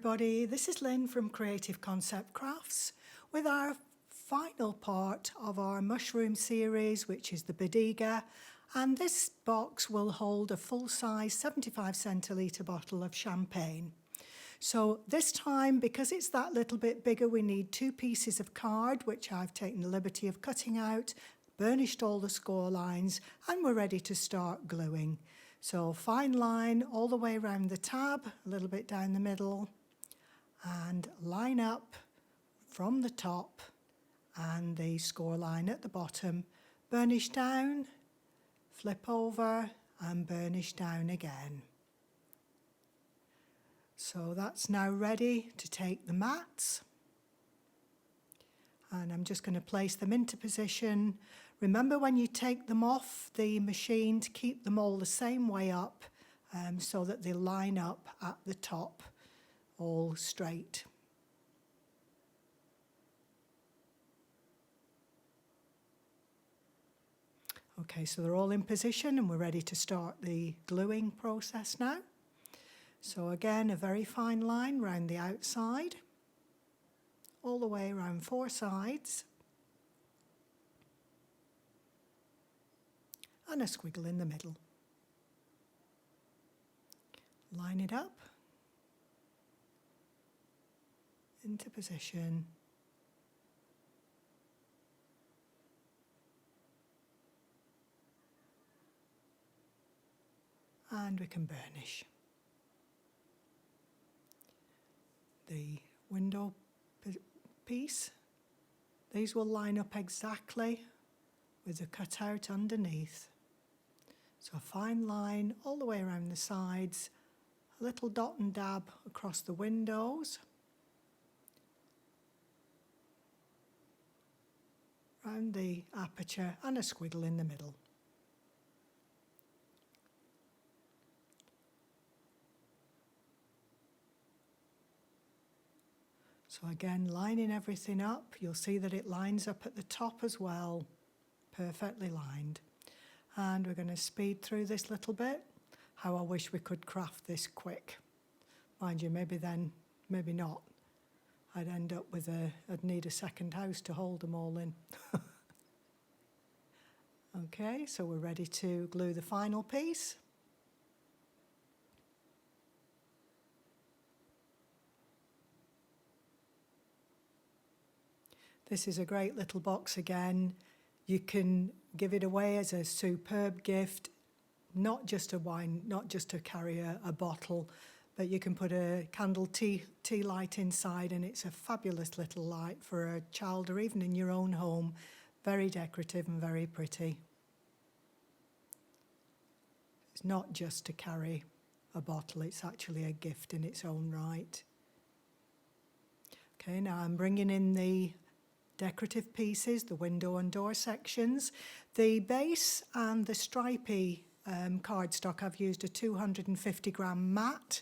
everybody, this is Lynn from Creative Concept Crafts with our final part of our mushroom series, which is the Bodega, and this box will hold a full-size 75 centilitre bottle of champagne. So this time, because it's that little bit bigger, we need 2 pieces of card, which I've taken the liberty of cutting out, burnished all the score lines, and we're ready to start gluing. So fine line all the way around the tab, a little bit down the middle, and line up from the top and the score line at the bottom, burnish down, flip over and burnish down again. So that's now ready to take the mats. And I'm just going to place them into position. Remember when you take them off the machine to keep them all the same way up so that they line up at the top all straight. Okay, so they're all in position and we're ready to start the gluing process now. So again, a very fine line round the outside, all the way around 4 sides, and a squiggle in the middle. Line it up, into position, and we can burnish. The window piece, these will line up exactly with the cutout underneath. So a fine line all the way around the sides, a little dot and dab across the windows, round the aperture, and a squiggle in the middle. So again, lining everything up, you'll see that it lines up at the top as well, perfectly lined. And we're going to speed through this little bit. How I wish we could craft this quick. Mind you, maybe then, maybe not. I'd end up with I'd need a second house to hold them all in. Okay, so we're ready to glue the final piece. This is a great little box again. You can give it away as a superb gift, not just a wine, not just to carry a bottle, but you can put a candle tea light inside and it's a fabulous little light for a child or even in your own home. Very decorative and very pretty. It's not just to carry a bottle, it's actually a gift in its own right. Okay, now I'm bringing in the decorative pieces, the window and door sections. The base and the stripy cardstock, I've used a 250 gram mat.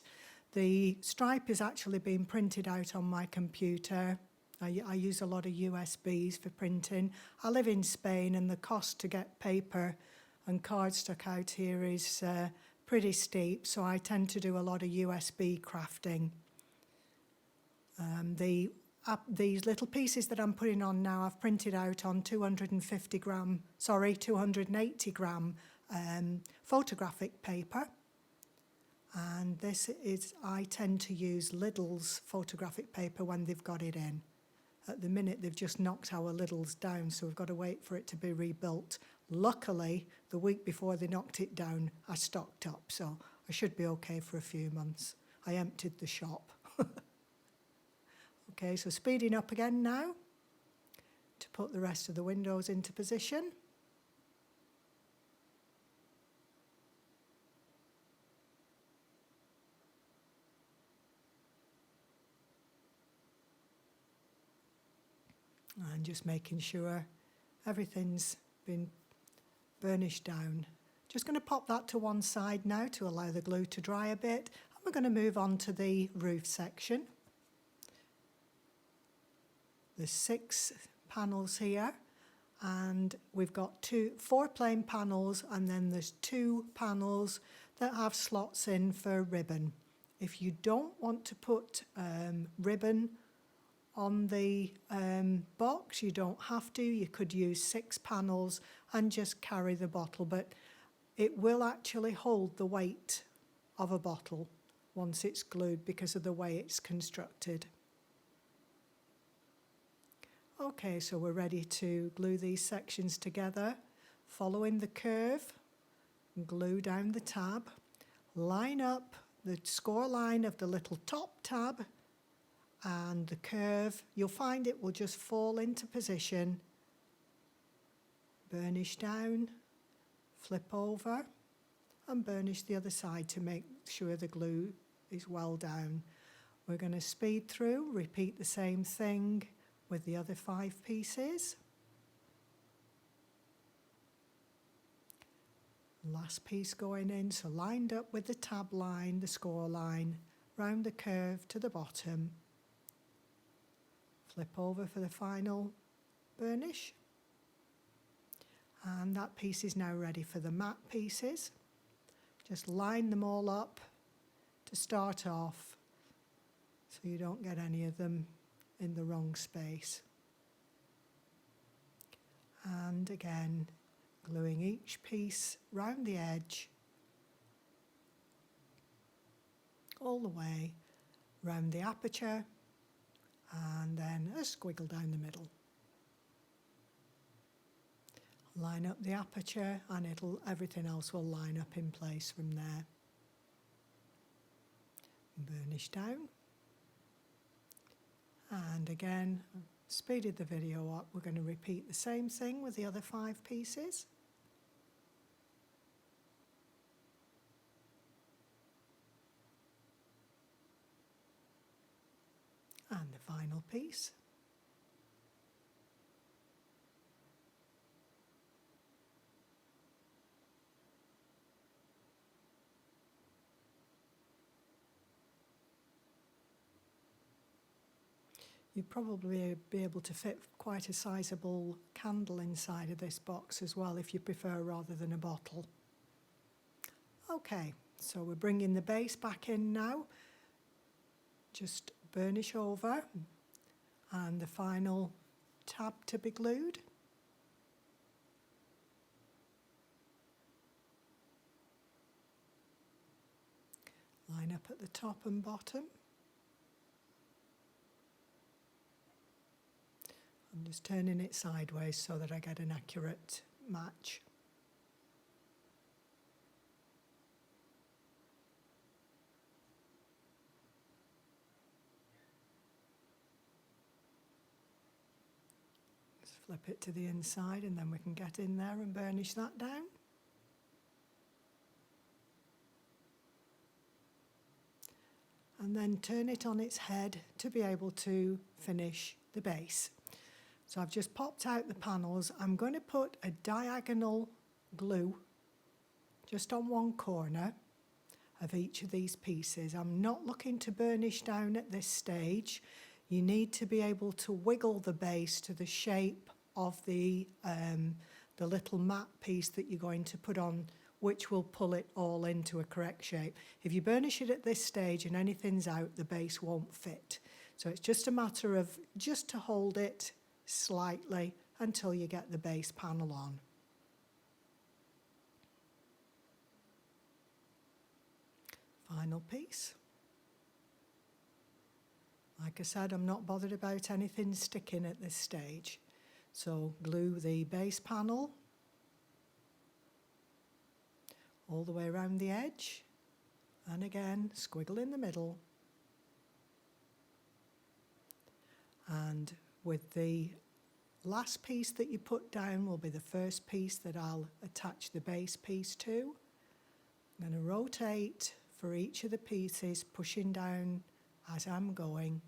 The stripe is actually being printed out on my computer. I use a lot of USBs for printing. I live in Spain and the cost to get paper and cardstock out here is pretty steep, so I tend to do a lot of USB crafting. These little pieces that I'm putting on now, I've printed out on 280 gram photographic paper. And this is, I tend to use Lidl's photographic paper when they've got it in. At the minute, they've just knocked our Lidl's down, so we've got to wait for it to be rebuilt. Luckily, the week before they knocked it down, I stocked up, so I should be okay for a few months. I emptied the shop. Okay, so speeding up again now to put the rest of the windows into position. And just making sure everything's been burnished down. Just going to pop that to one side now to allow the glue to dry a bit. And we're going to move on to the roof section. There's 6 panels here and we've got 4 plain panels and then there's 2 panels that have slots in for ribbon. If you don't want to put ribbon on the box, you don't have to. You could use 6 panels and just carry the bottle, but it will actually hold the weight of a bottle once it's glued because of the way it's constructed. Okay, so we're ready to glue these sections together. Following the curve, glue down the tab, line up the score line of the little top tab and the curve. You'll find it will just fall into position. Burnish down, flip over and burnish the other side to make sure the glue is well down. We're going to speed through, repeat the same thing with the other 5 pieces. Last piece going in, so lined up with the tab line, the score line, round the curve to the bottom. Flip over for the final burnish. And that piece is now ready for the matte pieces. Just line them all up to start off so you don't get any of them in the wrong space. And again, gluing each piece round the edge, all the way round the aperture, and then a squiggle down the middle. Line up the aperture and everything else will line up in place from there. Burnish down. And again, speeded the video up, we're going to repeat the same thing with the other 5 pieces. And the final piece. You'd probably be able to fit quite a sizable candle inside of this box as well if you prefer rather than a bottle. Okay, so we're bringing the base back in now. Just burnish over and the final tab to be glued. Line up at the top and bottom. I'm just turning it sideways so that I get an accurate match. Just flip it to the inside and then we can get in there and burnish that down. And then turn it on its head to be able to finish the base. So I've just popped out the panels. I'm going to put a diagonal glue just on one corner of each of these pieces. I'm not looking to burnish down at this stage. You need to be able to wiggle the base to the shape of the little matte piece that you're going to put on, which will pull it all into a correct shape. If you burnish it at this stage and anything's out, the base won't fit. So it's just a matter of just to hold it slightly until you get the base panel on. Final piece. Like I said, I'm not bothered about anything sticking at this stage. So glue the base panel all the way around the edge, and again squiggle in the middle. And with the last piece that you put down will be the first piece that I'll attach the base piece to. I'm going to rotate for each of the pieces, pushing down as I'm going.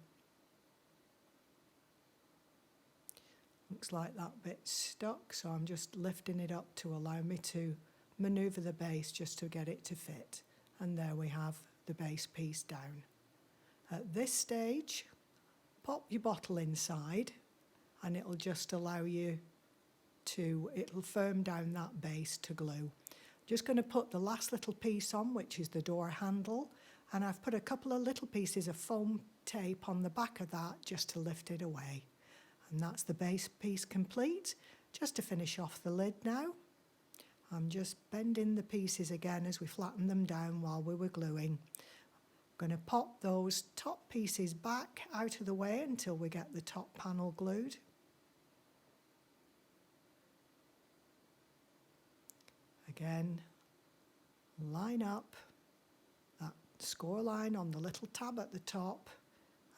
Looks like that bit's stuck, so I'm just lifting it up to allow me to manoeuvre the base just to get it to fit. And there we have the base piece down. At this stage, pop your bottle inside and it'll just allow you to, it'll firm down that base to glue. Just going to put the last little piece on, which is the door handle, And I've put a couple of little pieces of foam tape on the back of that just to lift it away. And that's the base piece complete. Just to finish off the lid now, I'm just bending the pieces again as we flatten them down while we were gluing. I'm going to pop those top pieces back out of the way until we get the top panel glued. Again, line up that score line on the little tab at the top,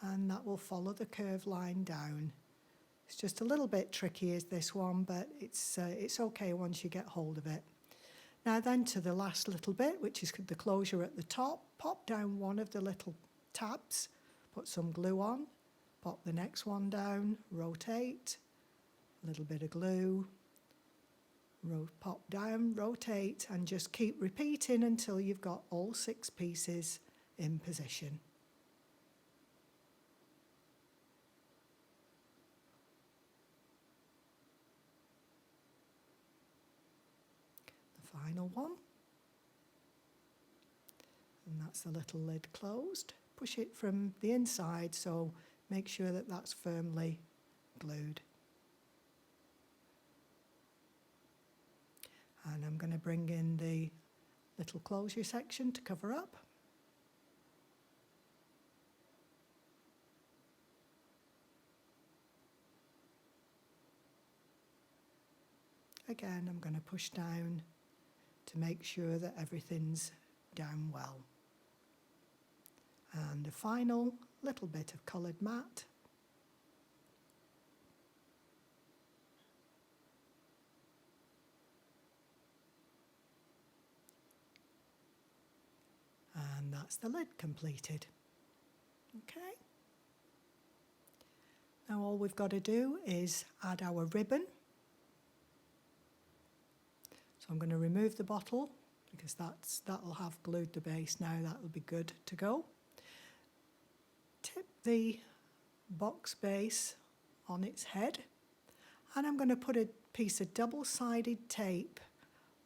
and that will follow the curved line down. It's just a little bit tricky as this one, but it's okay once you get hold of it. Now then to the last little bit, which is the closure at the top. Pop down one of the little tabs, put some glue on, pop the next one down, rotate, a little bit of glue, pop down, rotate, and just keep repeating until you've got all 6 pieces in position. The final one. And that's the little lid closed. Push it from the inside, so make sure that that's firmly glued. And I'm going to bring in the little closure section to cover up. Again, I'm going to push down to make sure that everything's down well. And a final little bit of coloured matte. And that's the lid completed. Okay. Now all we've got to do is add our ribbon. So I'm going to remove the bottle because that'll have glued the base now. That'll be good to go. Tip the box base on its head, and I'm going to put a piece of double-sided tape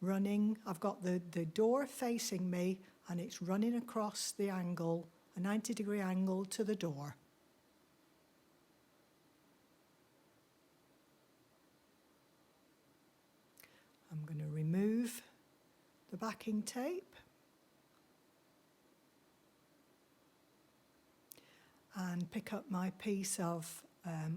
running. I've got the door facing me, and it's running across the angle, a 90-degree angle to the door. I'm going to remove the backing tape and pick up my piece of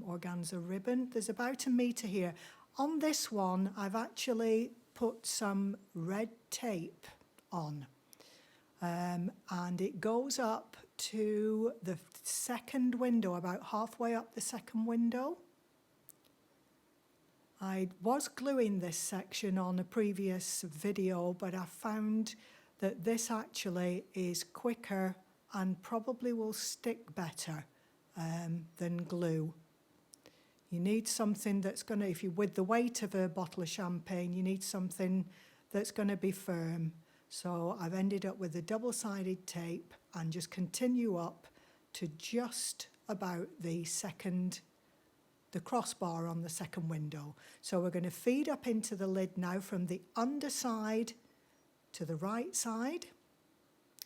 organza ribbon. There's about 1 metre here. On this one, I've actually put some red tape on, and it goes up to the second window, about halfway up the second window. I was gluing this section on a previous video, but I found that this actually is quicker and probably will stick better than glue. You need something that's going to, if you're with the weight of a bottle of champagne, you need something that's going to be firm. So I've ended up with a double-sided tape and just continue up to just about the crossbar on the second window. So we're going to feed up into the lid now from the underside to the right side.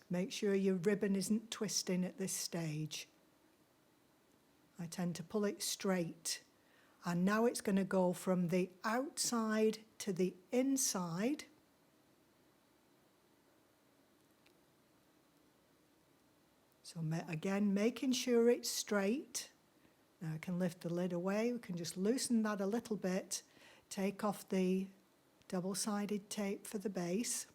Make sure your ribbon isn't twisting at this stage. I tend to pull it straight. And now it's going to go from the outside to the inside. So again, making sure it's straight. Now I can lift the lid away. We can just loosen that a little bit. Take off the double-sided tape for the base.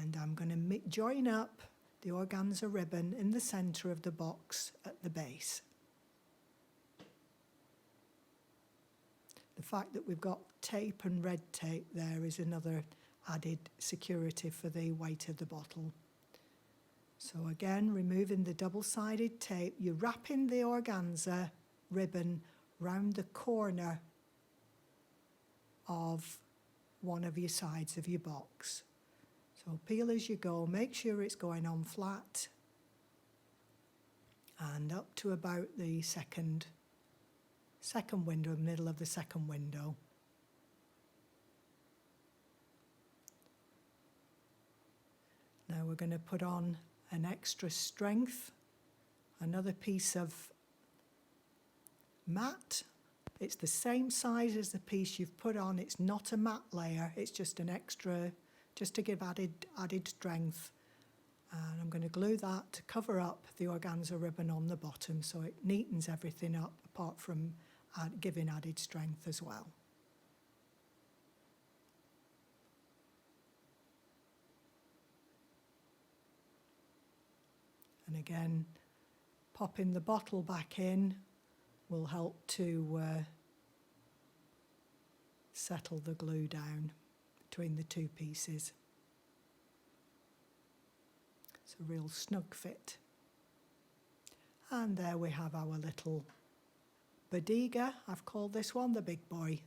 And I'm going to join up the organza ribbon in the centre of the box at the base. The fact that we've got tape and red tape there is another added security for the weight of the bottle. So again, removing the double-sided tape, you're wrapping the organza ribbon round the corner of one of your sides of your box. So peel as you go, make sure it's going on flat and up to about the second second window, middle of the second window. Now we're going to put on an extra strength, another piece of matte. It's the same size as the piece you've put on. It's not a matte layer, it's just an extra, just to give added strength. And I'm going to glue that to cover up the organza ribbon on the bottom so it neatens everything up, apart from giving added strength as well. And again, popping the bottle back in will help to settle the glue down between the two pieces. It's a real snug fit. And there we have our little Bodega. I've called this one the big boy.